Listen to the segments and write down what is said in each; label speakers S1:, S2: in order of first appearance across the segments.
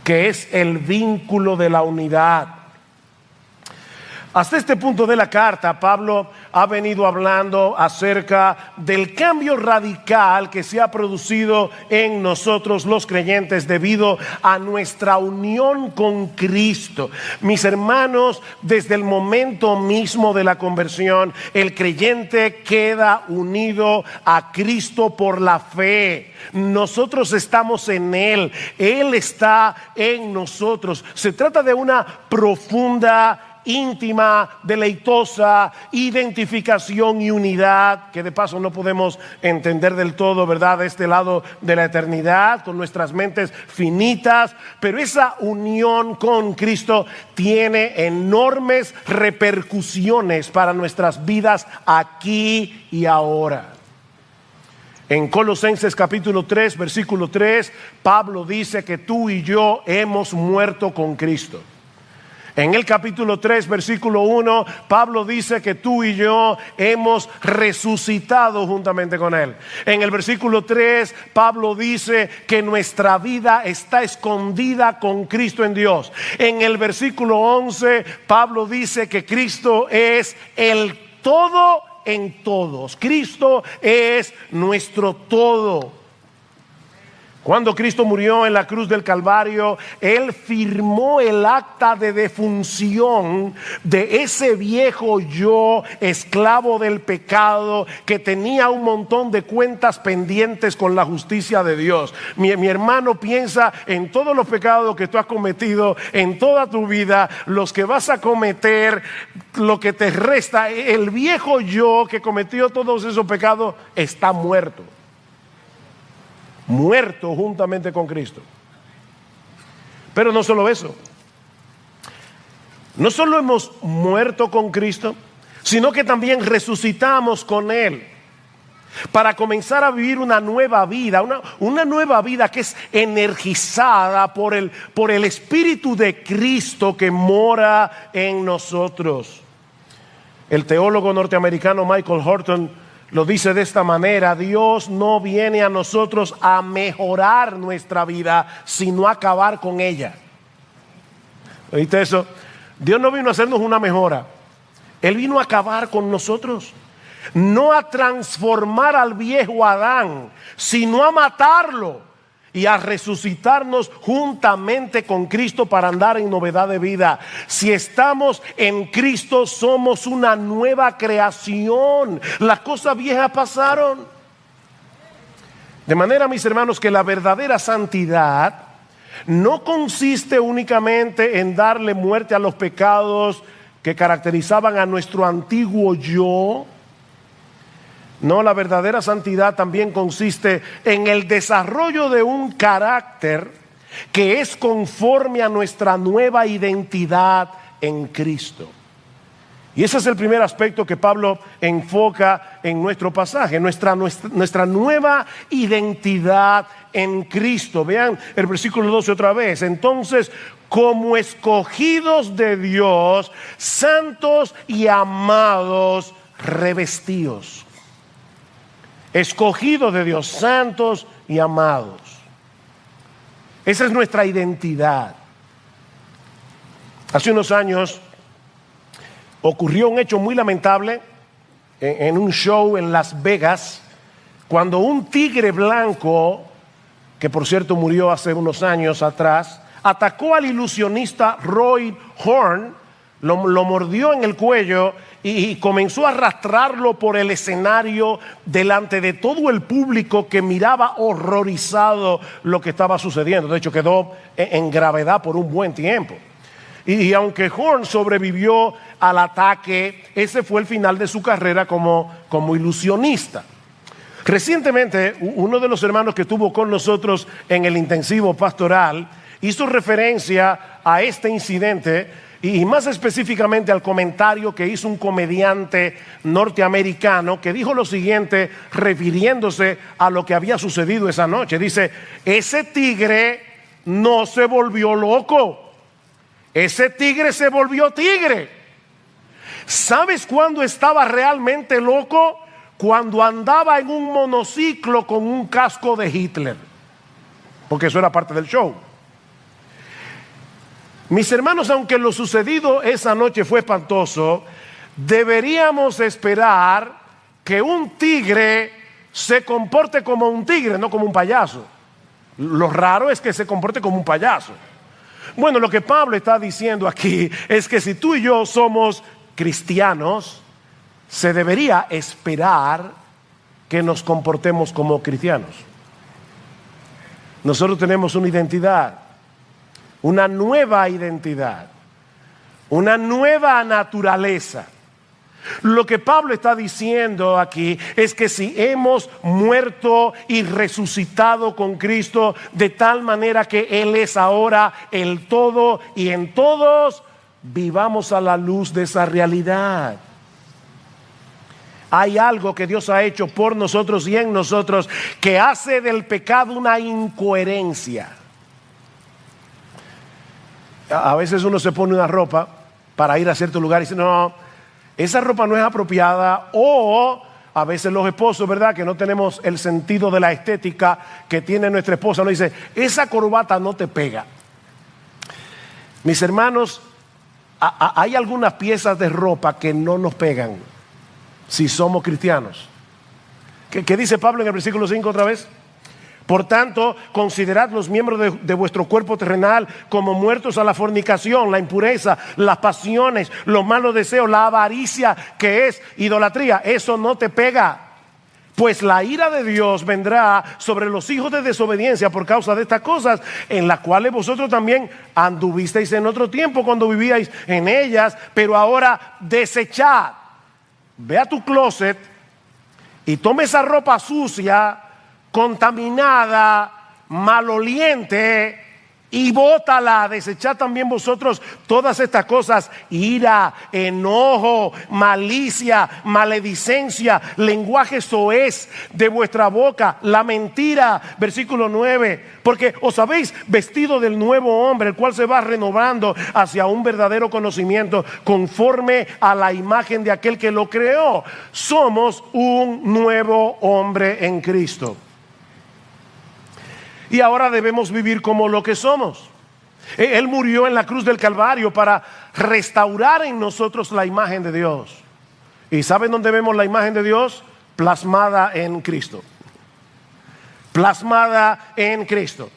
S1: que es el vínculo de la unidad. Hasta este punto de la carta, Pablo ha venido hablando acerca del cambio radical que se ha producido en nosotros los creyentes debido a nuestra unión con Cristo. Mis hermanos, desde el momento mismo de la conversión, el creyente queda unido a Cristo por la fe. Nosotros estamos en Él, Él está en nosotros. Se trata de una profunda, íntima, deleitosa identificación y unidad que de paso no podemos entender del todo, ¿verdad?, de este lado de la eternidad, con nuestras mentes finitas, pero esa unión con Cristo tiene enormes repercusiones para nuestras vidas aquí y ahora. En Colosenses capítulo 3, versículo 3, Pablo dice que tú y yo hemos muerto con Cristo. En el capítulo 3, versículo 1, Pablo dice que tú y yo hemos resucitado juntamente con Él. En el versículo 3, Pablo dice que nuestra vida está escondida con Cristo en Dios. En el versículo 11, Pablo dice que Cristo es el todo en todos. Cristo es nuestro todo. Cuando Cristo murió en la cruz del Calvario, Él firmó el acta de defunción de ese viejo yo, esclavo del pecado, que tenía un montón de cuentas pendientes con la justicia de Dios. Mi hermano, piensa en todos los pecados que tú has cometido en toda tu vida, los que vas a cometer, lo que te resta. El viejo yo que cometió todos esos pecados está muerto. Muerto juntamente con Cristo. Pero no solo eso, no solo hemos muerto con Cristo, sino que también resucitamos con Él para comenzar a vivir una nueva vida, una nueva vida que es energizada por el Espíritu de Cristo que mora en nosotros. El teólogo norteamericano Michael Horton lo dice de esta manera: Dios no viene a nosotros a mejorar nuestra vida, sino a acabar con ella. ¿Oíste eso? Dios no vino a hacernos una mejora, Él vino a acabar con nosotros. No a transformar al viejo Adán, sino a matarlo y a resucitarnos juntamente con Cristo para andar en novedad de vida. Si estamos en Cristo, somos una nueva creación. Las cosas viejas pasaron. De manera, mis hermanos, que la verdadera santidad no consiste únicamente en darle muerte a los pecados que caracterizaban a nuestro antiguo yo. No, la verdadera santidad también consiste en el desarrollo de un carácter que es conforme a nuestra nueva identidad en Cristo. Y ese es el primer aspecto que Pablo enfoca en nuestro pasaje, nuestra nueva identidad en Cristo. Vean el versículo 12 otra vez. Entonces, como escogidos de Dios, santos y amados, revestíos. Escogidos de Dios, santos y amados. Esa es nuestra identidad. Hace unos años ocurrió un hecho muy lamentable en un show en Las Vegas, cuando un tigre blanco, que por cierto murió hace unos años atrás, atacó al ilusionista Roy Horn, lo mordió en el cuello y comenzó a arrastrarlo por el escenario delante de todo el público que miraba horrorizado lo que estaba sucediendo. De hecho, quedó en gravedad por un buen tiempo. Y aunque Horn sobrevivió al ataque, ese fue el final de su carrera como ilusionista. Recientemente, uno de los hermanos que estuvo con nosotros en el intensivo pastoral hizo referencia a este incidente y más específicamente al comentario que hizo un comediante norteamericano que dijo lo siguiente refiriéndose a lo que había sucedido esa noche. Dice: ese tigre no se volvió loco, ese tigre se volvió tigre. ¿Sabes cuándo estaba realmente loco? Cuando andaba en un monociclo con un casco de Hitler, porque eso era parte del show. Mis hermanos, aunque lo sucedido esa noche fue espantoso, deberíamos esperar que un tigre se comporte como un tigre, no como un payaso. Lo raro es que se comporte como un payaso. Bueno, lo que Pablo está diciendo aquí es que si tú y yo somos cristianos, se debería esperar que nos comportemos como cristianos. Nosotros tenemos una identidad, una nueva identidad, una nueva naturaleza. Lo que Pablo está diciendo aquí es que si hemos muerto y resucitado con Cristo de tal manera que Él es ahora el todo y en todos, vivamos a la luz de esa realidad. Hay algo que Dios ha hecho por nosotros y en nosotros que hace del pecado una incoherencia. A veces uno se pone una ropa para ir a cierto lugar y dice, no, esa ropa no es apropiada. O a veces los esposos, ¿verdad?, que no tenemos el sentido de la estética que tiene nuestra esposa, nos dice, esa corbata no te pega. Mis hermanos, hay algunas piezas de ropa que no nos pegan si somos cristianos. ¿Qué dice Pablo en el versículo 5 otra vez? Por tanto, considerad los miembros de vuestro cuerpo terrenal como muertos a la fornicación, la impureza, las pasiones, los malos deseos, la avaricia, que es idolatría. Eso no te pega. Pues la ira de Dios vendrá sobre los hijos de desobediencia por causa de estas cosas, en las cuales vosotros también anduvisteis en otro tiempo cuando vivíais en ellas, pero ahora desechad. Ve a tu closet y toma esa ropa sucia, contaminada, maloliente, y bótala. Desechad también vosotros todas estas cosas: ira, enojo, malicia, maledicencia, lenguaje soez de vuestra boca, la mentira. Versículo 9: porque os habéis vestido del nuevo hombre, el cual se va renovando hacia un verdadero conocimiento conforme a la imagen de aquel que lo creó. Somos un nuevo hombre en Cristo. Y ahora debemos vivir como lo que somos. Él murió en la cruz del Calvario para restaurar en nosotros la imagen de Dios. ¿Y saben dónde vemos la imagen de Dios? Plasmada en Cristo. Plasmada en Cristo.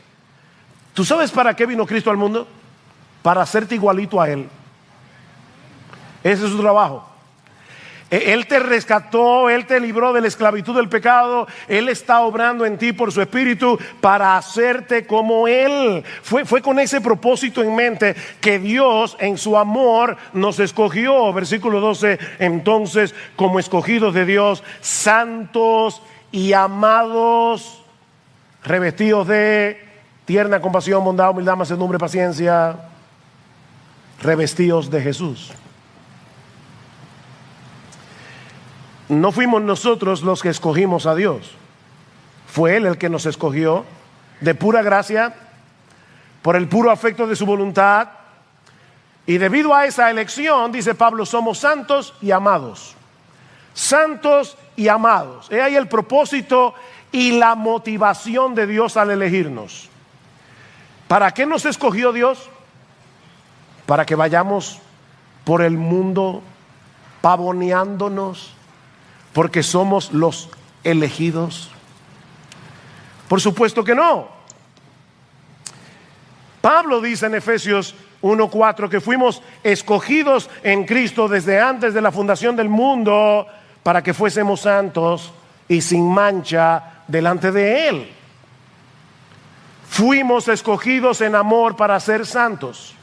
S1: ¿Tú sabes para qué vino Cristo al mundo? Para hacerte igualito a Él. Ese es su trabajo. Él te rescató, Él te libró de la esclavitud del pecado. Él está obrando en ti por su espíritu para hacerte como Él. Fue con ese propósito en mente que Dios en su amor nos escogió. Versículo 12: entonces, como escogidos de Dios, santos y amados, revestidos de tierna compasión, bondad, humildad, mansedumbre, paciencia, revestidos de Jesús. No fuimos nosotros los que escogimos a Dios. Fue Él el que nos escogió de pura gracia, por el puro afecto de su voluntad. Y debido a esa elección, dice Pablo, somos santos y amados. Santos y amados. He ahí el propósito y la motivación de Dios al elegirnos. ¿Para qué nos escogió Dios? Para que vayamos por el mundo pavoneándonos porque somos los elegidos. Por supuesto que no. Pablo dice en Efesios 1:4 que fuimos escogidos en Cristo desde antes de la fundación del mundo para que fuésemos santos y sin mancha delante de Él. Fuimos escogidos en amor para ser santos.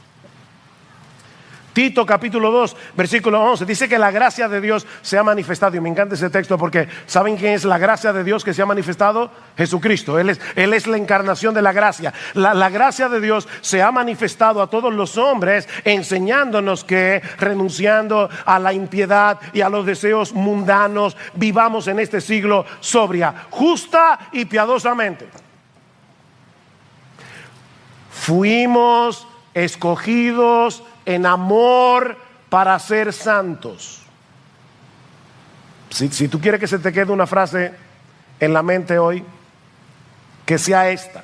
S1: Tito capítulo 2 versículo 11 dice que la gracia de Dios se ha manifestado. Y me encanta ese texto porque ¿saben quién es la gracia de Dios que se ha manifestado? Jesucristo. Él es la encarnación de la gracia. La gracia de Dios se ha manifestado a todos los hombres, enseñándonos que renunciando a la impiedad y a los deseos mundanos, vivamos en este siglo sobria, justa y piadosamente. Fuimos escogidos en amor para ser santos. Si tú quieres que se te quede una frase en la mente hoy, que sea esta: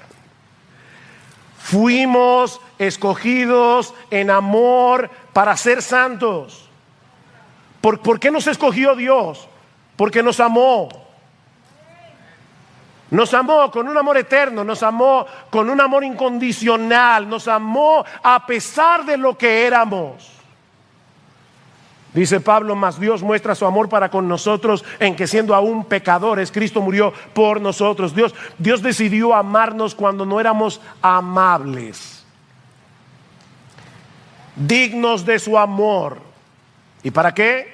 S1: Fuimos escogidos en amor para ser santos. ¿Por qué nos escogió Dios? Porque nos amó. Nos amó con un amor eterno, nos amó con un amor incondicional, nos amó a pesar de lo que éramos. Dice Pablo, mas Dios muestra su amor para con nosotros en que siendo aún pecadores, Cristo murió por nosotros. Dios decidió amarnos cuando no éramos amables, dignos de su amor. ¿Y para qué?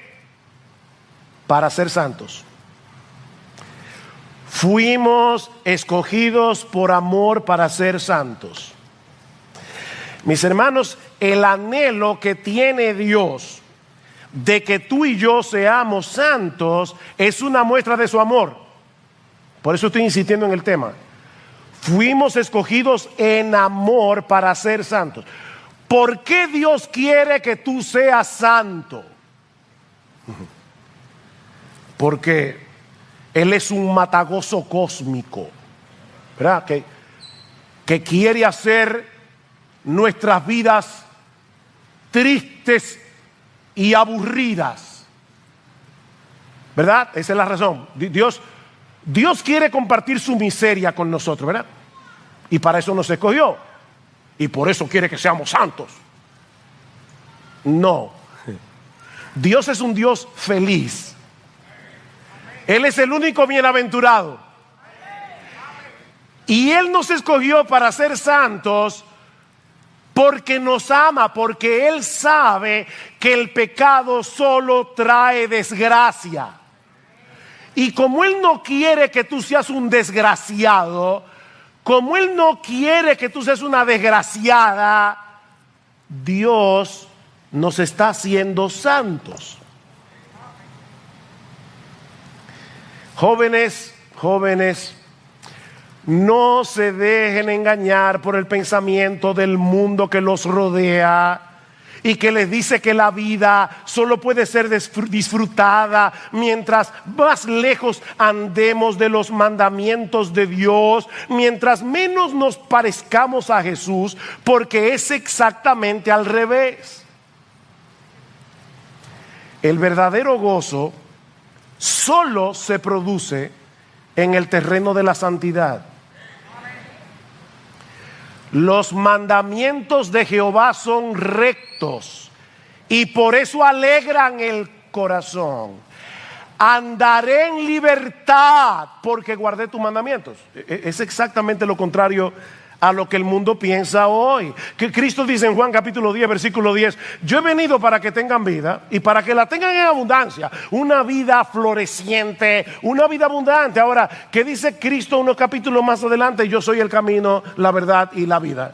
S1: Para ser santos. Fuimos escogidos por amor para ser santos. Mis hermanos, el anhelo que tiene Dios de que tú y yo seamos santos es una muestra de su amor. Por eso estoy insistiendo en el tema. Fuimos escogidos en amor para ser santos. ¿Por qué Dios quiere que tú seas santo? Porque Él es un matagozo cósmico, ¿verdad? Que quiere hacer nuestras vidas tristes y aburridas, ¿verdad? Esa es la razón. Dios quiere compartir su miseria con nosotros, ¿verdad? Y para eso nos escogió. Y por eso quiere que seamos santos. No. Dios es un Dios feliz. Él es el único bienaventurado. Y Él nos escogió para ser santos porque nos ama, porque Él sabe que el pecado solo trae desgracia. Y como Él no quiere que tú seas un desgraciado, como Él no quiere que tú seas una desgraciada, Dios nos está haciendo santos. Jóvenes, no se dejen engañar por el pensamiento del mundo que los rodea y que les dice que la vida solo puede ser disfrutada mientras más lejos andemos de los mandamientos de Dios, mientras menos nos parezcamos a Jesús, porque es exactamente al revés. El verdadero gozo solo se produce en el terreno de la santidad. Los mandamientos de Jehová son rectos y por eso alegran el corazón. Andaré en libertad porque guardé tus mandamientos. Es exactamente lo contrario a lo que el mundo piensa hoy. Que Cristo dice en Juan capítulo 10 versículo 10: yo he venido para que tengan vida y para que la tengan en abundancia, una vida floreciente, una vida abundante. Ahora, ¿qué dice Cristo unos capítulos más adelante? Yo soy el camino, la verdad y la vida.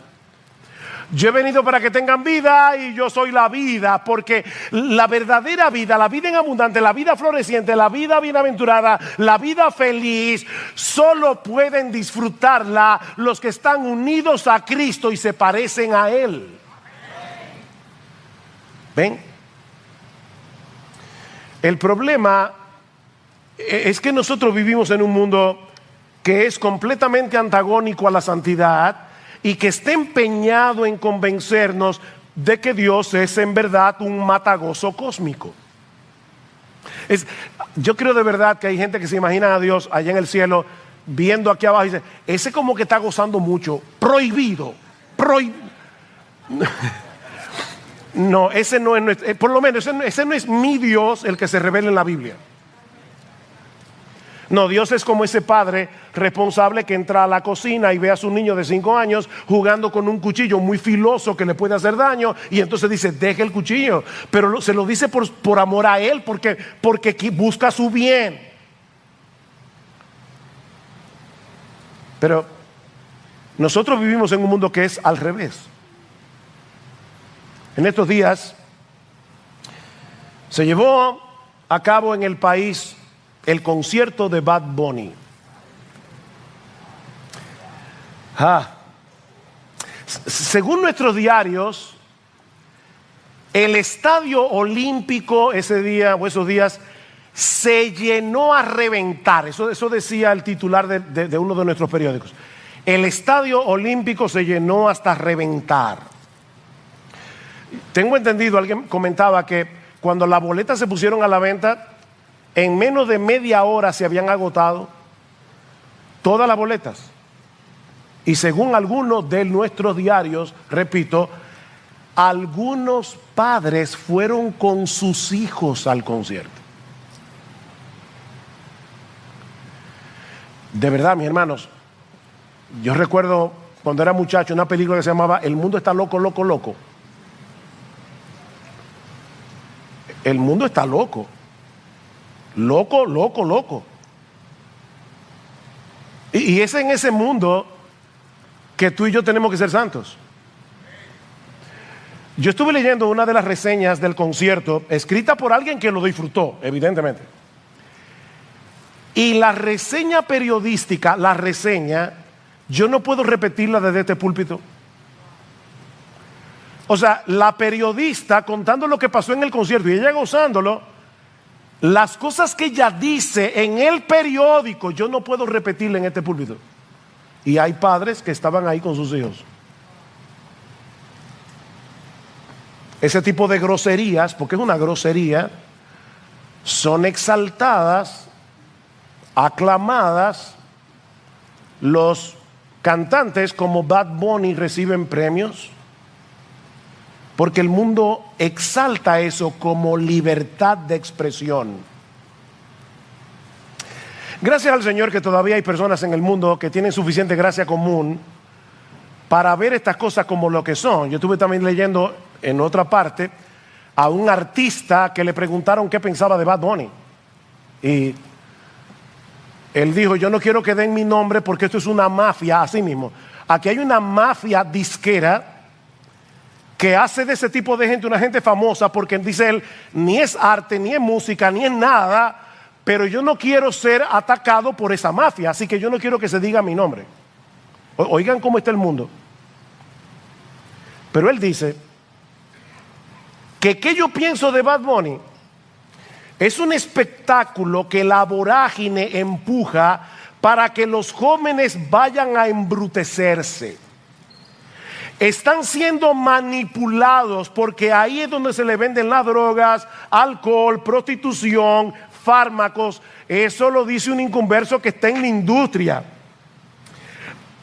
S1: Yo he venido para que tengan vida y yo soy la vida, porque la verdadera vida, la vida en abundante, la vida floreciente, la vida bienaventurada, la vida feliz, solo pueden disfrutarla los que están unidos a Cristo y se parecen a Él. ¿Ven? El problema es que nosotros vivimos en un mundo que es completamente antagónico a la santidad y que está empeñado en convencernos de que Dios es en verdad un matagozo cósmico. Yo creo de verdad que hay gente que se imagina a Dios allá en el cielo viendo aquí abajo y dice: ese como que está gozando mucho, prohibido. No, ese no es nuestro, por lo menos ese no es mi Dios, el que se revela en la Biblia. No, Dios es como ese padre responsable que entra a la cocina y ve a su niño de 5 años jugando con un cuchillo muy filoso que le puede hacer daño, y entonces dice: deje el cuchillo. Pero se lo dice por amor a él, porque busca su bien. Pero nosotros vivimos en un mundo que es al revés. En estos días se llevó a cabo en el país el concierto de Bad Bunny. Según nuestros diarios, el estadio olímpico ese día o esos días se llenó a reventar. Eso decía el titular de uno de nuestros periódicos. El estadio olímpico se llenó hasta reventar. Tengo entendido, alguien comentaba que cuando las boletas se pusieron a la venta, en menos de media hora se habían agotado todas las boletas. Y según algunos de nuestros diarios, repito, algunos padres fueron con sus hijos al concierto. De verdad, mis hermanos, yo recuerdo cuando era muchacho una película que se llamaba El mundo está loco, loco, loco. El mundo está loco. Loco, loco, loco. Y es en ese mundo que tú y yo tenemos que ser santos. Yo estuve leyendo una de las reseñas del concierto, escrita por alguien que lo disfrutó, evidentemente. Y la reseña periodística, yo no puedo repetirla desde este púlpito. O sea, la periodista contando lo que pasó en el concierto y ella gozándolo, las cosas que ella dice en el periódico, yo no puedo repetirla en este púlpito. Y hay padres que estaban ahí con sus hijos. Ese tipo de groserías, porque es una grosería, son exaltadas, aclamadas. Los cantantes como Bad Bunny reciben premios porque el mundo exalta eso como libertad de expresión. Gracias al Señor que todavía hay personas en el mundo que tienen suficiente gracia común para ver estas cosas como lo que son. Yo estuve también leyendo en otra parte a un artista que le preguntaron qué pensaba de Bad Bunny. Y él dijo, yo no quiero que den mi nombre porque esto es una mafia, así mismo. Aquí hay una mafia disquera que hace de ese tipo de gente una gente famosa porque dice él, ni es arte, ni es música, ni es nada, pero yo no quiero ser atacado por esa mafia, así que yo no quiero que se diga mi nombre. Oigan cómo está el mundo. Pero él dice que ¿qué yo pienso de Bad Bunny? Es un espectáculo que la vorágine empuja para que los jóvenes vayan a embrutecerse. Están siendo manipulados porque ahí es donde se le venden las drogas, alcohol, prostitución, fármacos. Eso lo dice un inconverso que está en la industria.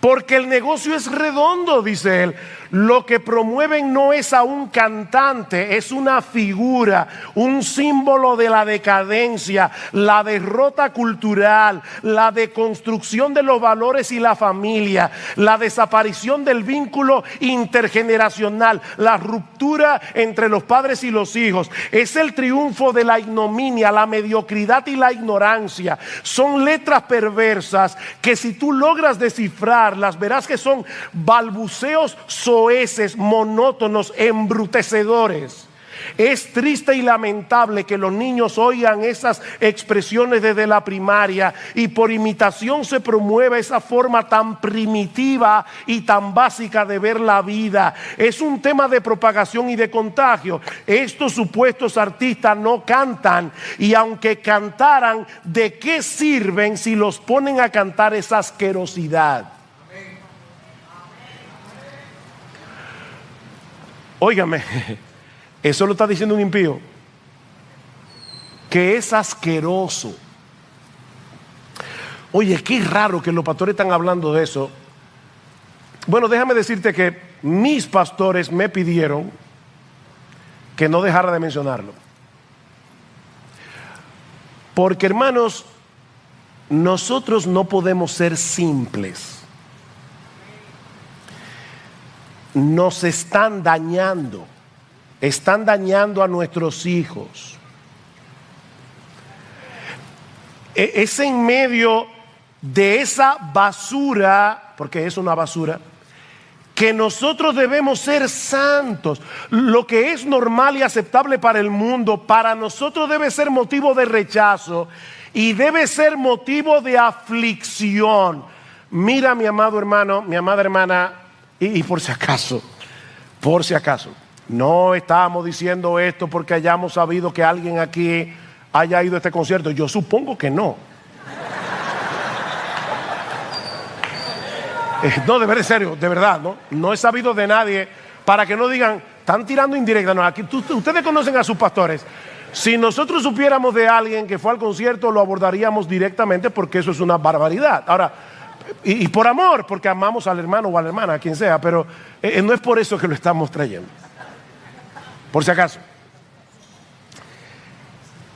S1: Porque el negocio es redondo, dice él. Lo que promueven no es a un cantante, es una figura, un símbolo de la decadencia, la derrota cultural, la deconstrucción de los valores y la familia, la desaparición del vínculo intergeneracional, la ruptura entre los padres y los hijos. Es el triunfo de la ignominia, la mediocridad y la ignorancia. Son letras perversas que si tú logras descifrarlas, verás que son balbuceos soeces, monótonos, embrutecedores. Es triste y lamentable que los niños oigan esas expresiones desde la primaria y por imitación se promueve esa forma tan primitiva y tan básica de ver la vida. Es un tema de propagación y de contagio. Estos supuestos artistas no cantan, y aunque cantaran, ¿de qué sirven si los ponen a cantar esa asquerosidad? Óigame, eso lo está diciendo un impío, que es asqueroso. Oye, qué raro que los pastores están hablando de eso. Bueno, déjame decirte que mis pastores me pidieron que no dejara de mencionarlo. Porque, hermanos, nosotros no podemos ser simples. Nos están dañando a nuestros hijos. Es en medio de esa basura, porque es una basura, que nosotros debemos ser santos. Lo que es normal y aceptable para el mundo, para nosotros debe ser motivo de rechazo y debe ser motivo de aflicción. Mira, mi amado hermano, mi amada hermana, y por si acaso, no estamos diciendo esto porque hayamos sabido que alguien aquí haya ido a este concierto. Yo supongo que no. No, de verdad, en serio, de verdad, no he sabido de nadie para que no digan, están tirando indirecta. No, aquí ustedes conocen a sus pastores. Si nosotros supiéramos de alguien que fue al concierto, lo abordaríamos directamente porque eso es una barbaridad. Ahora, y por amor, porque amamos al hermano o a la hermana, a quien sea, pero no es por eso que lo estamos trayendo. Por si acaso.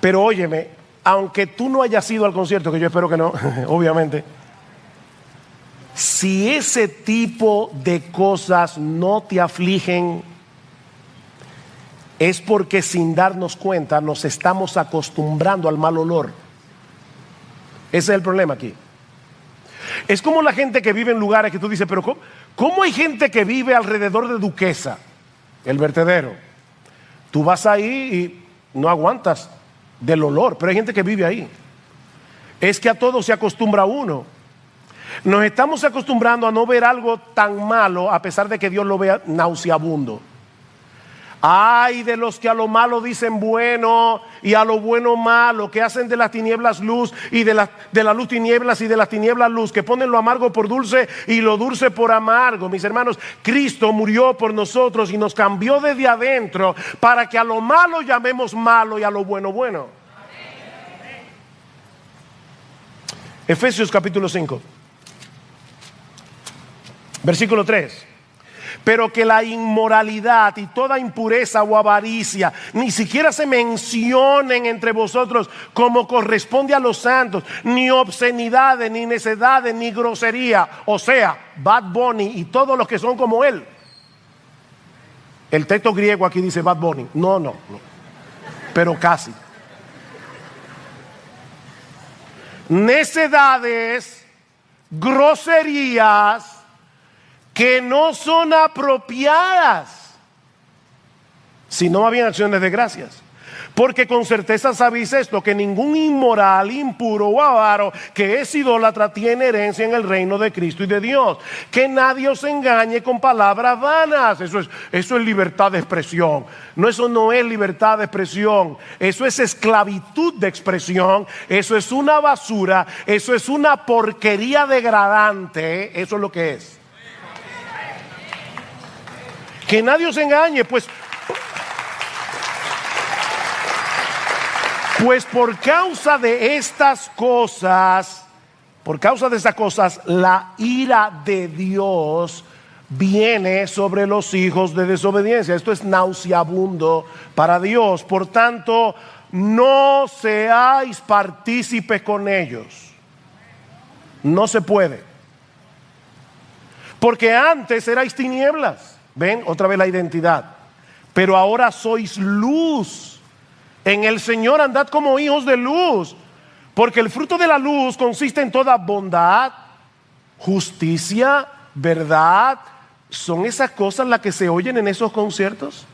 S1: Pero óyeme, aunque tú no hayas ido al concierto, que yo espero que no, obviamente, si ese tipo de cosas no te afligen, es porque sin darnos cuenta nos estamos acostumbrando al mal olor. Ese es el problema aquí. Es como la gente que vive en lugares que tú dices, pero ¿cómo hay gente que vive alrededor de Duquesa, el vertedero? Tú vas ahí y no aguantas del olor, pero hay gente que vive ahí. Es que a todo se acostumbra uno. Nos estamos acostumbrando a no ver algo tan malo a pesar de que Dios lo vea nauseabundo. Ay de los que a lo malo dicen bueno y a lo bueno malo, que hacen de las tinieblas luz y de la luz tinieblas y de las tinieblas luz, que ponen lo amargo por dulce y lo dulce por amargo. Mis hermanos, Cristo murió por nosotros y nos cambió desde adentro para que a lo malo llamemos malo y a lo bueno bueno. Efesios capítulo 5, versículo 3. Pero que la inmoralidad y toda impureza o avaricia ni siquiera se mencionen entre vosotros como corresponde a los santos, ni obscenidades, ni necedades, ni grosería, o sea, Bad Bunny y todos los que son como él. El texto griego aquí dice Bad Bunny, no, pero casi. Necedades, groserías que no son apropiadas, sino más bien acciones de gracias. Porque con certeza sabéis esto, que ningún inmoral, impuro o avaro que es idólatra tiene herencia en el reino de Cristo y de Dios. Que nadie os engañe con palabras vanas. Eso es libertad de expresión. No, eso no es libertad de expresión. Eso es esclavitud de expresión. Eso es una basura. Eso es una porquería degradante. Eso es lo que es. Que nadie os engañe, pues por causa de estas cosas, la ira de Dios viene sobre los hijos de desobediencia. Esto es nauseabundo para Dios. Por tanto, no seáis partícipes con ellos. No se puede. Porque antes erais tinieblas. Ven, otra vez la identidad. Pero ahora sois luz. En el Señor andad como hijos de luz. Porque el fruto de la luz consiste en toda bondad, justicia, verdad. ¿Son esas cosas las que se oyen en esos conciertos?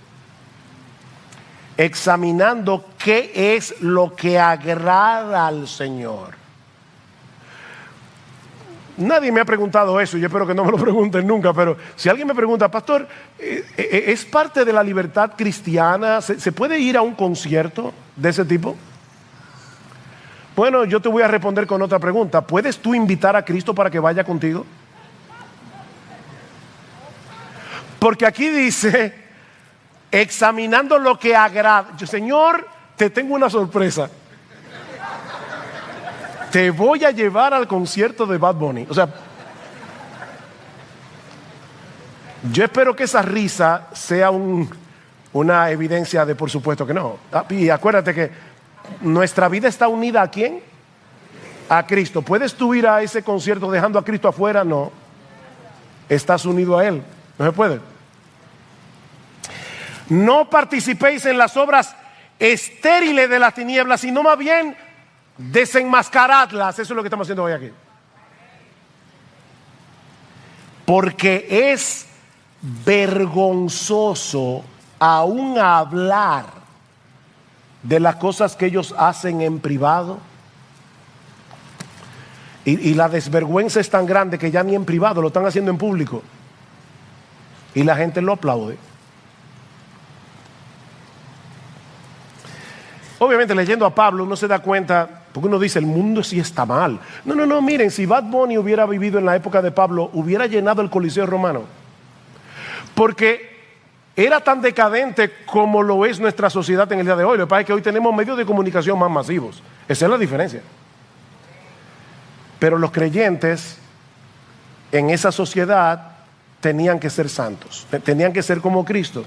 S1: Examinando qué es lo que agrada al Señor. Nadie me ha preguntado eso, yo espero que no me lo pregunten nunca, pero si alguien me pregunta, pastor, ¿es parte de la libertad cristiana? ¿Se puede ir a un concierto de ese tipo? Bueno, yo te voy a responder con otra pregunta. ¿Puedes tú invitar a Cristo para que vaya contigo? Porque aquí dice, examinando lo que agrada. Señor, te tengo una sorpresa. Te voy a llevar al concierto de Bad Bunny. O sea, yo espero que esa risa sea una evidencia de por supuesto que no. Y acuérdate que nuestra vida está unida ¿a quién? A Cristo. ¿Puedes tú ir a ese concierto dejando a Cristo afuera? No. Estás unido a Él. No se puede. No participéis en las obras estériles de las tinieblas, sino más bien desenmascaradlas. Eso es lo que estamos haciendo hoy aquí. Porque es vergonzoso aún hablar de las cosas que ellos hacen en privado. Y la desvergüenza es tan grande que ya ni en privado lo están haciendo en público. Y la gente lo aplaude. Obviamente, leyendo a Pablo uno se da cuenta Porque uno dice, el mundo sí está mal. No, miren, si Bad Bunny hubiera vivido en la época de Pablo, hubiera llenado el Coliseo Romano. Porque era tan decadente como lo es nuestra sociedad en el día de hoy. Lo que pasa es que hoy tenemos medios de comunicación más masivos. Esa es la diferencia. Pero los creyentes en esa sociedad tenían que ser santos, tenían que ser como Cristo.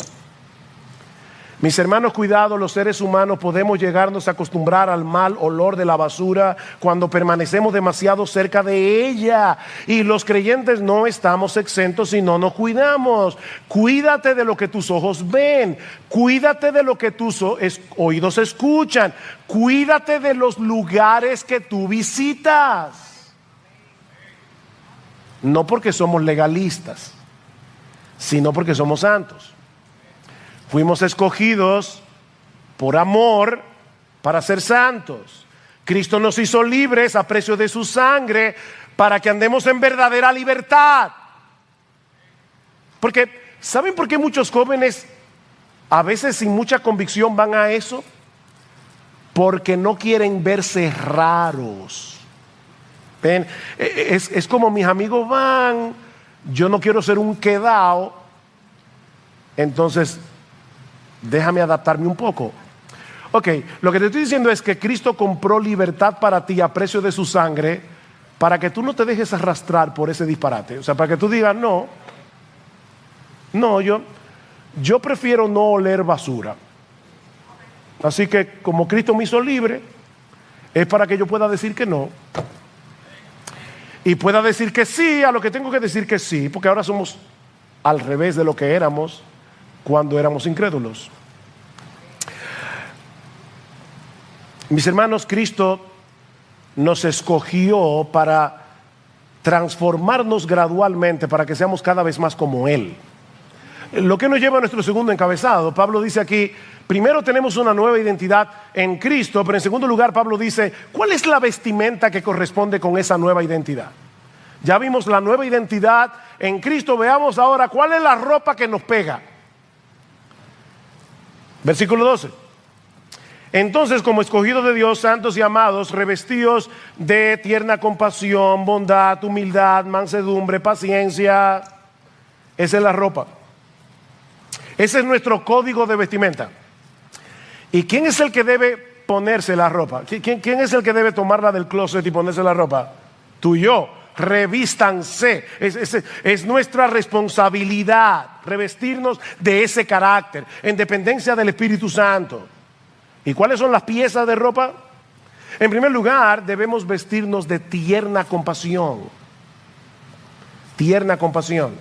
S1: Mis hermanos, cuidado, los seres humanos podemos llegarnos a acostumbrar al mal olor de la basura cuando permanecemos demasiado cerca de ella. Y los creyentes no estamos exentos si no nos cuidamos. Cuídate de lo que tus ojos ven, cuídate de lo que tus oídos escuchan, cuídate de los lugares que tú visitas. No porque somos legalistas, sino porque somos santos. Fuimos escogidos por amor para ser santos. Cristo nos hizo libres a precio de su sangre para que andemos en verdadera libertad. Porque, ¿saben por qué muchos jóvenes a veces sin mucha convicción van a eso? Porque no quieren verse raros. ¿Ven? Es como mis amigos van, yo no quiero ser un quedao, entonces déjame adaptarme un poco. Ok, lo que te estoy diciendo es que Cristo compró libertad para ti a precio de su sangre, para que tú no te dejes arrastrar por ese disparate. O sea, para que tú digas, no, yo prefiero no oler basura. Así que como Cristo me hizo libre, es para que yo pueda decir que no. Y pueda decir que sí a lo que tengo que decir que sí, porque ahora somos al revés de lo que éramos cuando éramos incrédulos. Mis hermanos, Cristo nos escogió para transformarnos gradualmente, para que seamos cada vez más como Él. Lo que nos lleva a nuestro segundo encabezado. Pablo dice aquí, primero tenemos una nueva identidad en Cristo, pero en segundo lugar Pablo dice, ¿cuál es la vestimenta que corresponde con esa nueva identidad? Ya vimos la nueva identidad en Cristo, veamos ahora cuál es la ropa que nos pega. Versículo 12. Entonces, como escogidos de Dios, santos y amados, revestidos de tierna compasión, bondad, humildad, mansedumbre, paciencia. Esa es la ropa. Ese es nuestro código de vestimenta. ¿Y quién es el que debe ponerse la ropa? ¿Quién es el que debe tomarla del closet y ponerse la ropa? Tú y yo. Revístanse. Es nuestra responsabilidad revestirnos de ese carácter en dependencia del Espíritu Santo. ¿Y cuáles son las piezas de ropa? En primer lugar, debemos vestirnos de tierna compasión. Tierna compasión.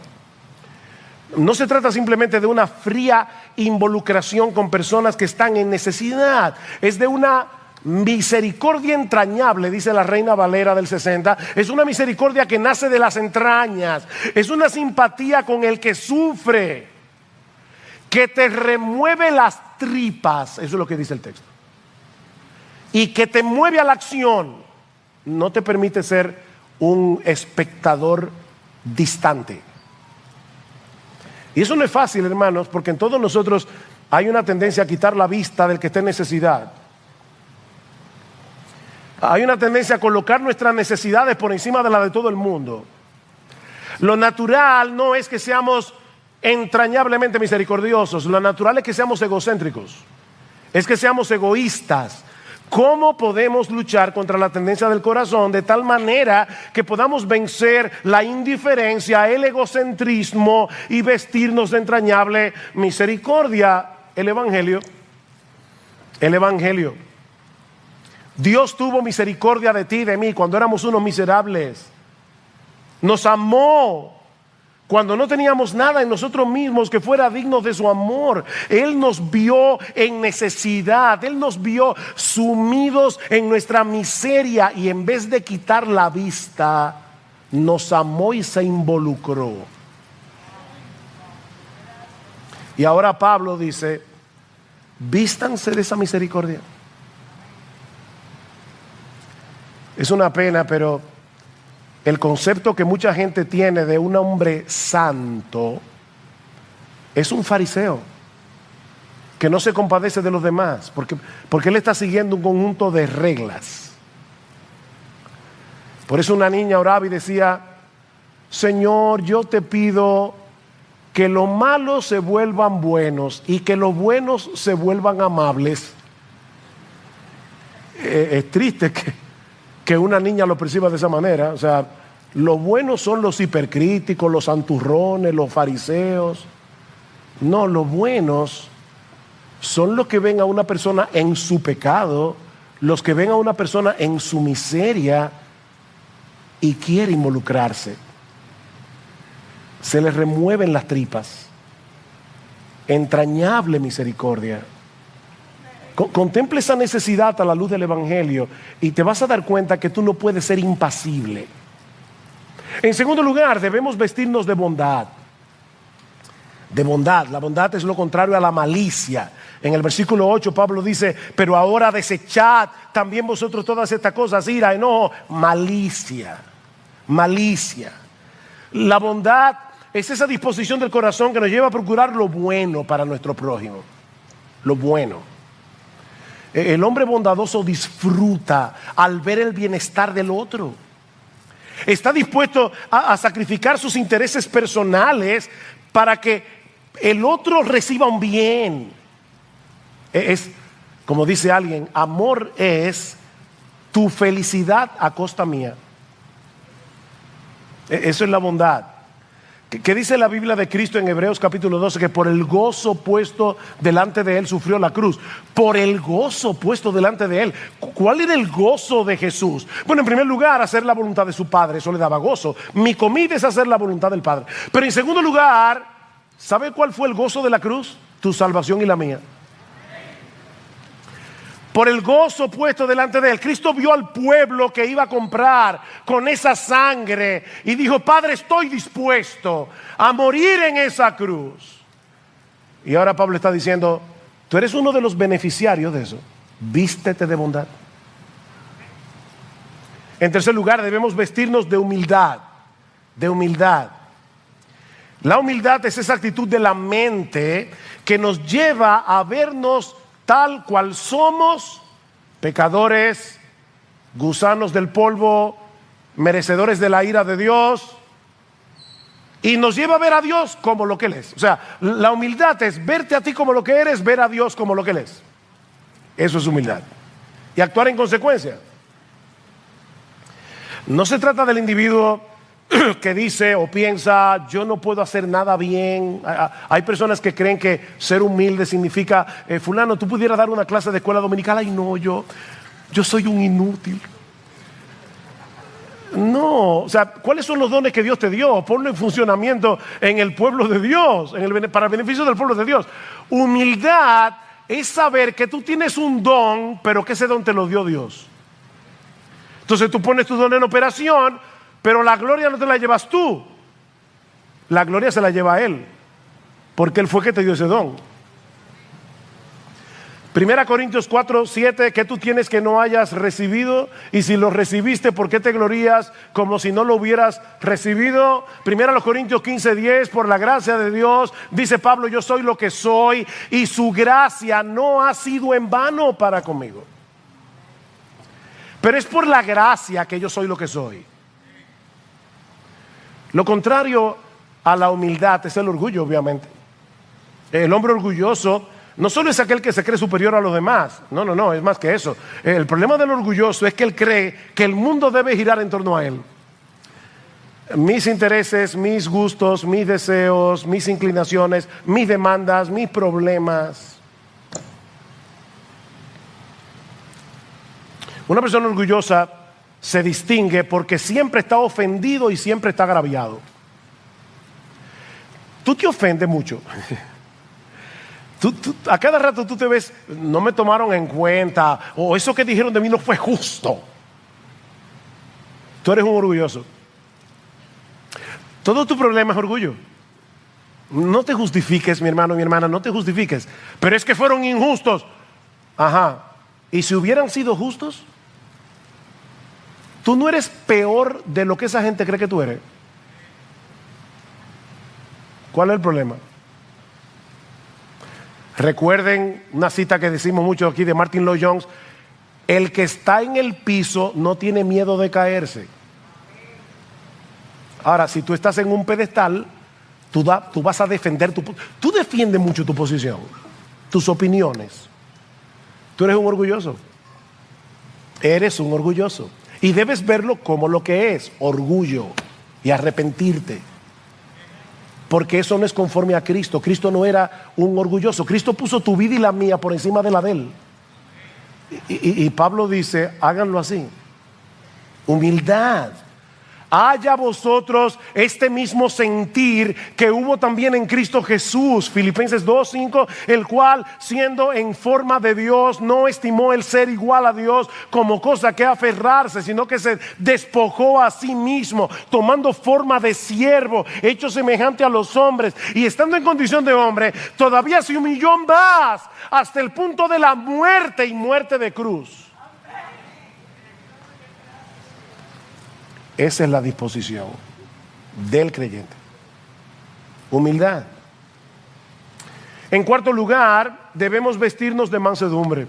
S1: No se trata simplemente de una fría involucración con personas que están en necesidad. Es de una misericordia entrañable, dice la Reina Valera del 60. Es una misericordia que nace de las entrañas. Es una simpatía con el que sufre, que te remueve las tripas. Eso es lo que dice el texto. Y que te mueve a la acción. No te permite ser un espectador distante. Y eso no es fácil, hermanos, porque en todos nosotros hay una tendencia a quitar la vista del que está en necesidad. Hay una tendencia a colocar nuestras necesidades por encima de la de todo el mundo. Lo natural no es que seamos entrañablemente misericordiosos. Lo natural es que seamos egocéntricos. Es que seamos egoístas. ¿Cómo podemos luchar contra la tendencia del corazón de tal manera que podamos vencer la indiferencia, el egocentrismo y vestirnos de entrañable misericordia? El Evangelio. El Evangelio. Dios tuvo misericordia de ti y de mí cuando éramos unos miserables. Nos amó cuando no teníamos nada en nosotros mismos que fuera digno de su amor. Él nos vio en necesidad. Él nos vio sumidos en nuestra miseria y en vez de quitar la vista, nos amó y se involucró. Y ahora Pablo dice, vístanse de esa misericordia. Es una pena, pero el concepto que mucha gente tiene de un hombre santo es un fariseo que no se compadece de los demás porque él está siguiendo un conjunto de reglas. Por eso una niña oraba y decía: Señor, yo te pido que los malos se vuelvan buenos y que los buenos se vuelvan amables. Es triste que una niña lo perciba de esa manera. O sea, los buenos son los hipercríticos, los santurrones, los fariseos. No, los buenos son los que ven a una persona en su pecado, los que ven a una persona en su miseria y quiere involucrarse. Se les remueven las tripas. Entrañable misericordia. Contempla esa necesidad a la luz del Evangelio y te vas a dar cuenta que tú no puedes ser impasible. En segundo lugar, debemos vestirnos de bondad. De bondad. La bondad es lo contrario a la malicia. En el versículo 8 Pablo dice: pero ahora desechad también vosotros todas estas cosas: ira, enojo, malicia. Malicia. La bondad es esa disposición del corazón que nos lleva a procurar lo bueno para nuestro prójimo. Lo bueno. El hombre bondadoso disfruta al ver el bienestar del otro. Está dispuesto a sacrificar sus intereses personales para que el otro reciba un bien. Es, como dice alguien, amor es tu felicidad a costa mía. Eso es la bondad. ¿Qué dice la Biblia de Cristo en Hebreos capítulo 12? Que por el gozo puesto delante de él sufrió la cruz. Por el gozo puesto delante de él. ¿Cuál era el gozo de Jesús? Bueno, en primer lugar, hacer la voluntad de su Padre. Eso le daba gozo. Mi comida es hacer la voluntad del Padre. Pero en segundo lugar, ¿sabe cuál fue el gozo de la cruz? Tu salvación y la mía. Por el gozo puesto delante de él. Cristo vio al pueblo que iba a comprar con esa sangre y dijo: Padre, estoy dispuesto a morir en esa cruz. Y ahora Pablo está diciendo: tú eres uno de los beneficiarios de eso. Vístete de bondad. En tercer lugar, debemos vestirnos de humildad. De humildad. La humildad es esa actitud de la mente que nos lleva a vernos tal cual somos, pecadores, gusanos del polvo, merecedores de la ira de Dios, y nos lleva a ver a Dios como lo que Él es. O sea, la humildad es verte a ti como lo que eres, ver a Dios como lo que Él es. Eso es humildad. Y actuar en consecuencia. No se trata del individuo que dice o piensa: yo no puedo hacer nada bien. Hay personas que creen que ser humilde significa: fulano, tú pudieras dar una clase de escuela dominical. Ay, no, yo soy un inútil. No, o sea, ¿cuáles son los dones que Dios te dio? Ponlo en funcionamiento en el pueblo de Dios, para el beneficio del pueblo de Dios. Humildad es saber que tú tienes un don, pero que ese don te lo dio Dios. Entonces tú pones tu don en operación, pero la gloria no te la llevas tú. La gloria se la lleva a Él, porque Él fue que te dio ese don. 1 Corintios 4:7, ¿qué tú tienes que no hayas recibido? Y si lo recibiste, ¿por qué te glorías como si no lo hubieras recibido? 1 Corintios 15:10, por la gracia de Dios, dice Pablo: yo soy lo que soy, y su gracia no ha sido en vano para conmigo. Pero es por la gracia que yo soy lo que soy. Lo contrario a la humildad es el orgullo, obviamente. El hombre orgulloso no solo es aquel que se cree superior a los demás. No, es más que eso. El problema del orgulloso es que él cree que el mundo debe girar en torno a él. Mis intereses, mis gustos, mis deseos, mis inclinaciones, mis demandas, mis problemas. Una persona orgullosa se distingue porque siempre está ofendido y siempre está agraviado. Tú te ofendes mucho. A cada rato tú te ves: no me tomaron en cuenta, o eso que dijeron de mí no fue justo. Tú eres un orgulloso. Todo tu problema es orgullo. No te justifiques, mi hermano, mi hermana, no te justifiques. Pero es que fueron injustos. Ajá. ¿Y si hubieran sido justos? Tú no eres peor de lo que esa gente cree que tú eres. ¿Cuál es el problema? Recuerden una cita que decimos mucho aquí de Martin Lloyd Jones: el que está en el piso no tiene miedo de caerse. Ahora, si tú estás en un pedestal, tú vas a defender tú defiendes mucho tu posición, tus opiniones. Tú eres un orgulloso. Eres un orgulloso. Y debes verlo como lo que es, orgullo, y arrepentirte. Porque eso no es conforme a Cristo. Cristo no era un orgulloso. Cristo puso tu vida y la mía por encima de la de él. Y Pablo dice, háganlo así. Humildad. Haya vosotros este mismo sentir que hubo también en Cristo Jesús. Filipenses 2:5, el cual siendo en forma de Dios no estimó el ser igual a Dios como cosa que aferrarse, sino que se despojó a sí mismo, tomando forma de siervo, hecho semejante a los hombres, y estando en condición de hombre, todavía se humilló más hasta el punto de la muerte, y muerte de cruz. Esa es la disposición del creyente. Humildad. En cuarto lugar, debemos vestirnos de mansedumbre.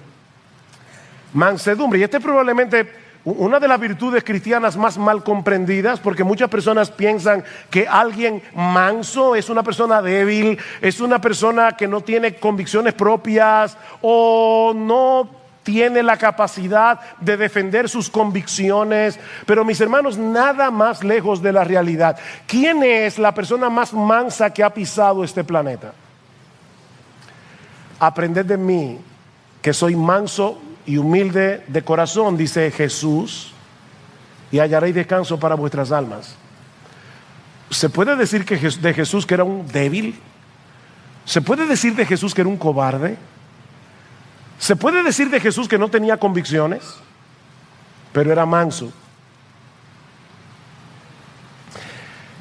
S1: Mansedumbre. Y esta es probablemente una de las virtudes cristianas más mal comprendidas, porque muchas personas piensan que alguien manso es una persona débil, es una persona que no tiene convicciones propias o no tiene la capacidad de defender sus convicciones. Pero mis hermanos, nada más lejos de la realidad. ¿Quién es la persona más mansa que ha pisado este planeta? Aprended de mí, que soy manso y humilde de corazón, dice Jesús, y hallaréis descanso para vuestras almas. ¿Se puede decir de Jesús que era un débil? ¿Se puede decir de Jesús que era un cobarde? ¿Se puede decir de Jesús que no tenía convicciones? Pero era manso.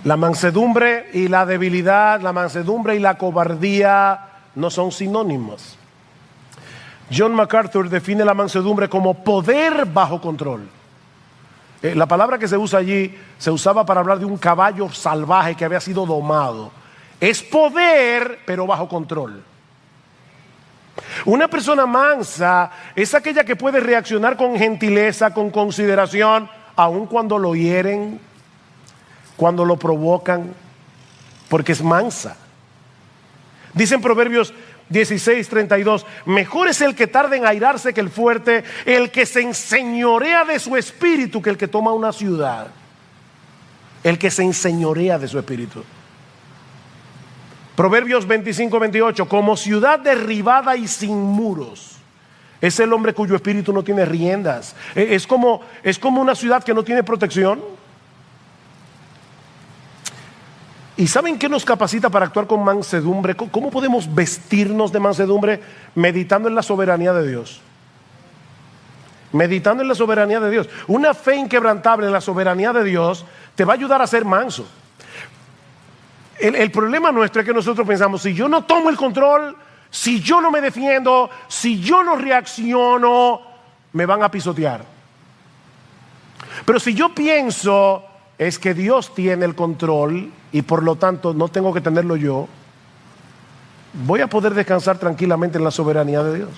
S1: La mansedumbre y la debilidad, la mansedumbre y la cobardía no son sinónimos. John MacArthur define la mansedumbre como poder bajo control. La palabra que se usa allí se usaba para hablar de un caballo salvaje que había sido domado. Es poder, pero bajo control. Una persona mansa es aquella que puede reaccionar con gentileza, con consideración, aun cuando lo hieren, cuando lo provocan, porque es mansa. Dice en Proverbios 16:32, mejor es el que tarda en airarse que el fuerte, el que se enseñorea de su espíritu que el que toma una ciudad. El que se enseñorea de su espíritu. Proverbios 25:28, como ciudad derribada y sin muros, es el hombre cuyo espíritu no tiene riendas. Es como una ciudad que no tiene protección. ¿Y saben qué nos capacita para actuar con mansedumbre? ¿Cómo podemos vestirnos de mansedumbre? Meditando en la soberanía de Dios. Meditando en la soberanía de Dios. Una fe inquebrantable en la soberanía de Dios te va a ayudar a ser manso. El problema nuestro es que nosotros pensamos, si yo no tomo el control, si yo no me defiendo, si yo no reacciono, me van a pisotear. Pero si yo pienso, es que Dios tiene el control y por lo tanto no tengo que tenerlo yo, voy a poder descansar tranquilamente en la soberanía de Dios.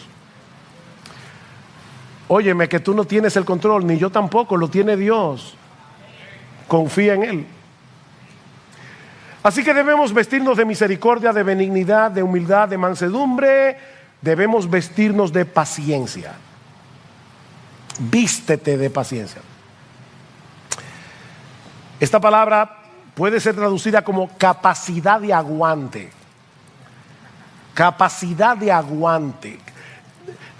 S1: Óyeme, que tú no tienes el control, ni yo tampoco, lo tiene Dios. Confía en Él. Así que debemos vestirnos de misericordia, de benignidad, de humildad, de mansedumbre. Debemos vestirnos de paciencia. Vístete de paciencia. Esta palabra puede ser traducida como capacidad de aguante. Capacidad de aguante.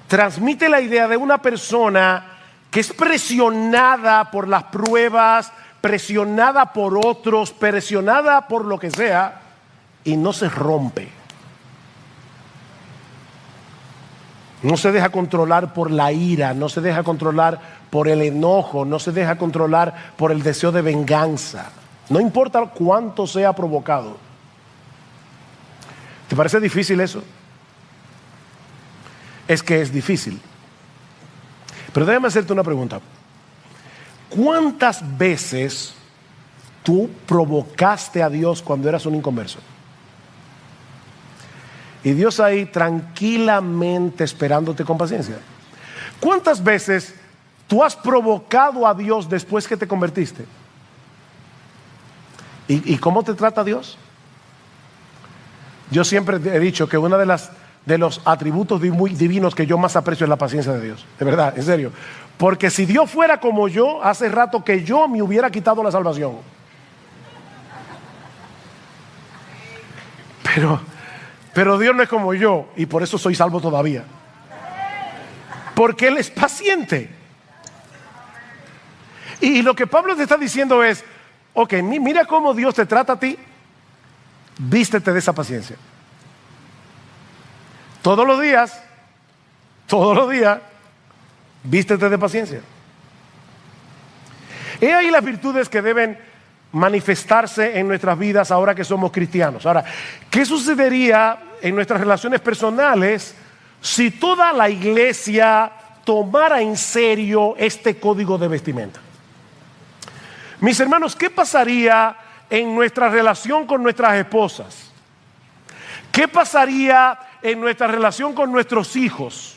S1: Transmite la idea de una persona que es presionada por las pruebas, presionada por otros, presionada por lo que sea, y no se rompe. No se deja controlar por la ira, no se deja controlar por el enojo, no se deja controlar por el deseo de venganza. No importa cuánto sea provocado. ¿Te parece difícil eso? Es que es difícil. Pero déjame hacerte una pregunta. ¿Cuántas veces tú provocaste a Dios cuando eras un inconverso? Y Dios ahí tranquilamente esperándote con paciencia. ¿Cuántas veces tú has provocado a Dios después que te convertiste? ¿Y cómo te trata Dios? Yo siempre he dicho que uno de los atributos muy divinos que yo más aprecio es la paciencia de Dios. De verdad, en serio. Porque si Dios fuera como yo, hace rato que yo me hubiera quitado la salvación. Pero Dios no es como yo, y por eso soy salvo todavía. Porque Él es paciente. Y lo que Pablo te está diciendo es, ok, mira cómo Dios te trata a ti, vístete de esa paciencia. Todos los días, vístete de paciencia. He ahí las virtudes que deben manifestarse en nuestras vidas ahora que somos cristianos. Ahora, ¿qué sucedería en nuestras relaciones personales si toda la iglesia tomara en serio este código de vestimenta? Mis hermanos, ¿qué pasaría en nuestra relación con nuestras esposas? ¿Qué pasaría en nuestra relación con nuestros hijos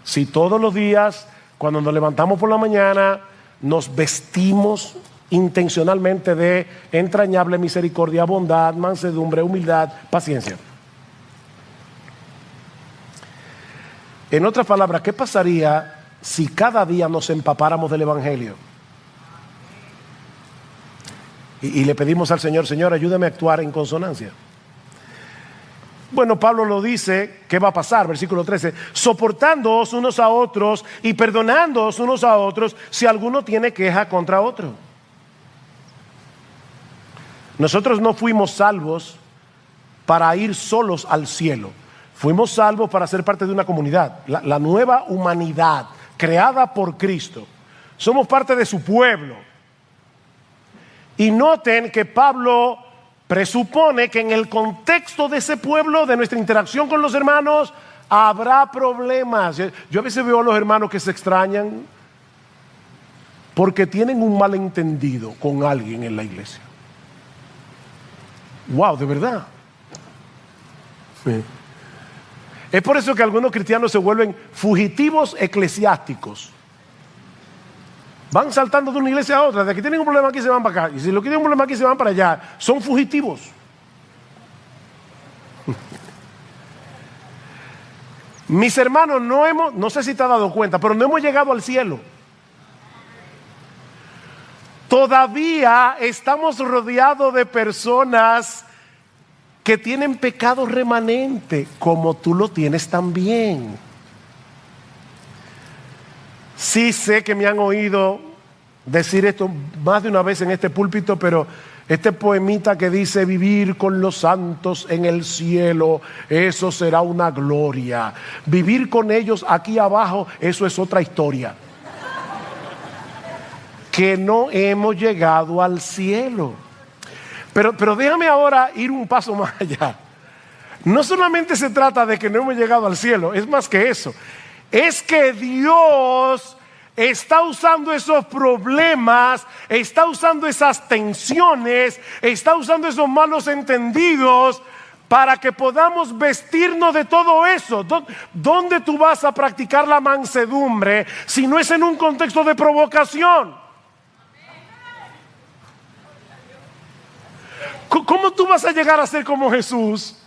S1: si todos los días, cuando nos levantamos por la mañana, nos vestimos intencionalmente de entrañable misericordia, bondad, mansedumbre, humildad, paciencia? En otras palabras, ¿qué pasaría si cada día nos empapáramos del Evangelio? Y le pedimos al Señor, Señor, ayúdame a actuar en consonancia. Bueno, Pablo lo dice, ¿qué va a pasar? Versículo 13, soportándoos unos a otros y perdonándoos unos a otros si alguno tiene queja contra otro. Nosotros no fuimos salvos para ir solos al cielo. Fuimos salvos para ser parte de una comunidad, la nueva humanidad creada por Cristo. Somos parte de su pueblo. Y noten que Pablo presupone que en el contexto de ese pueblo, de nuestra interacción con los hermanos, habrá problemas. Yo a veces veo a los hermanos que se extrañan porque tienen un malentendido con alguien en la iglesia. Wow, de verdad. Sí. Es por eso que algunos cristianos se vuelven fugitivos eclesiásticos. Van saltando de una iglesia a otra. De que tienen un problema aquí se van para acá. Y si lo que tienen un problema aquí se van para allá. Son fugitivos. Mis hermanos, no sé si te has dado cuenta, pero no hemos llegado al cielo. Todavía estamos rodeados de personas que tienen pecado remanente, como tú lo tienes también. Sí sé que me han oído decir esto más de una vez en este púlpito, pero este poemita que dice vivir con los santos en el cielo, eso será una gloria. Vivir con ellos aquí abajo, eso es otra historia. Que no hemos llegado al cielo. Pero déjame ahora ir un paso más allá. No solamente se trata de que no hemos llegado al cielo, es más que eso. Es que Dios está usando esos problemas, está usando esas tensiones, está usando esos malos entendidos para que podamos vestirnos de todo eso. ¿Dónde tú vas a practicar la mansedumbre si no es en un contexto de provocación? ¿Cómo tú vas a llegar a ser como Jesús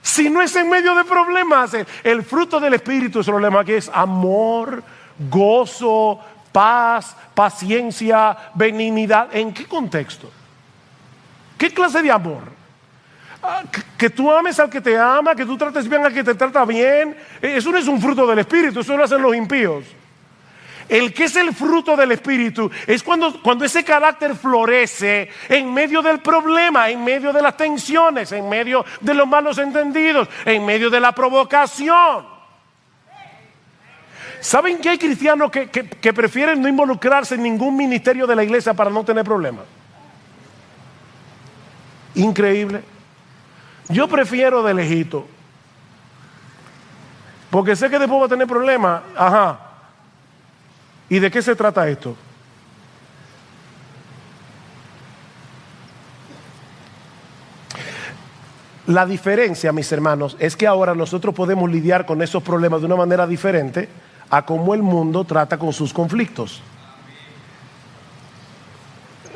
S1: si no es en medio de problemas? El fruto del Espíritu es el problema, que es amor, gozo, paz, paciencia, benignidad. ¿En qué contexto? ¿Qué clase de amor? Que tú ames al que te ama, que tú trates bien al que te trata bien. Eso no es un fruto del Espíritu, eso lo hacen los impíos. El que es el fruto del Espíritu es cuando ese carácter florece en medio del problema, en medio de las tensiones, en medio de los malos entendidos, en medio de la provocación. ¿Saben que hay cristianos que prefieren no involucrarse en ningún ministerio de la iglesia para no tener problemas? Increíble. Yo prefiero de lejito, porque sé que después voy a tener problemas. Ajá. ¿Y de qué se trata esto? La diferencia, mis hermanos, es que ahora nosotros podemos lidiar con esos problemas de una manera diferente a cómo el mundo trata con sus conflictos.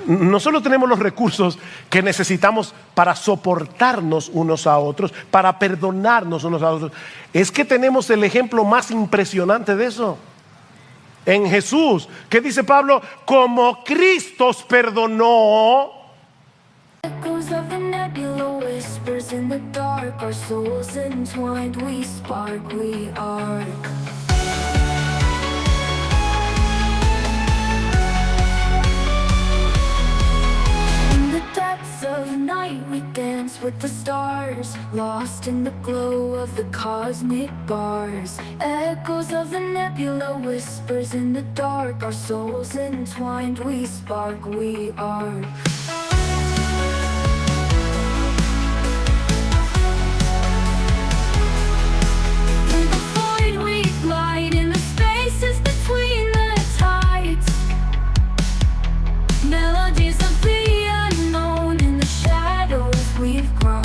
S1: no solo tenemos los recursos que necesitamos para soportarnos unos a otros, para perdonarnos unos a otros, es que tenemos el ejemplo más impresionante de eso en Jesús. ¿Qué dice Pablo? Como Cristo os perdonó.
S2: Echoes of the nebula, whispers in the dark. Our souls entwined, we spark, we arc. In the depths of night, we dance with the stars, lost in the glow of the cosmic bars. Echoes of the nebula, whispers in the dark. Our souls entwined, we spark, we arc. Melodies of the unknown, in the shadows we've grown.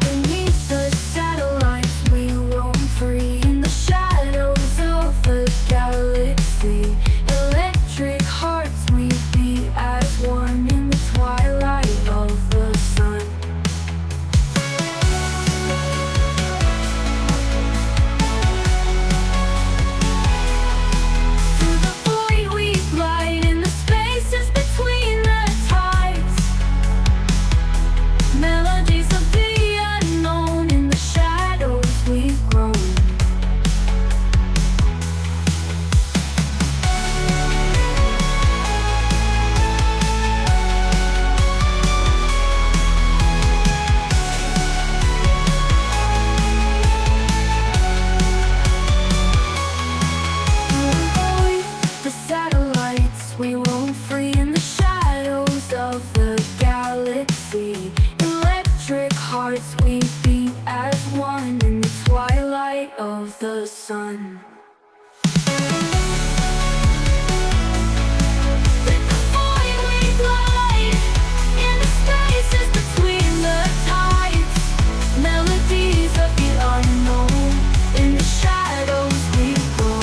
S2: Beneath the satellites we roam free, in the shadows of the galaxy. Electric hearts we beat as one in the twilight of the sun. We roam free in the shadows of the galaxy. Electric hearts we beat as one in the twilight of the sun. With the void we glide, in the spaces between the tides. Melodies of the unknown, in the shadows we grow.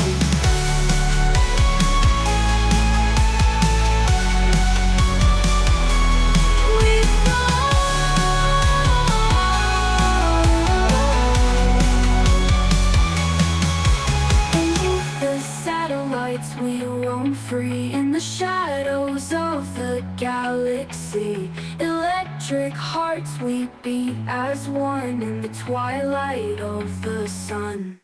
S2: We roam free in the shadows of the galaxy. Electric hearts we beat as one in the twilight of the sun.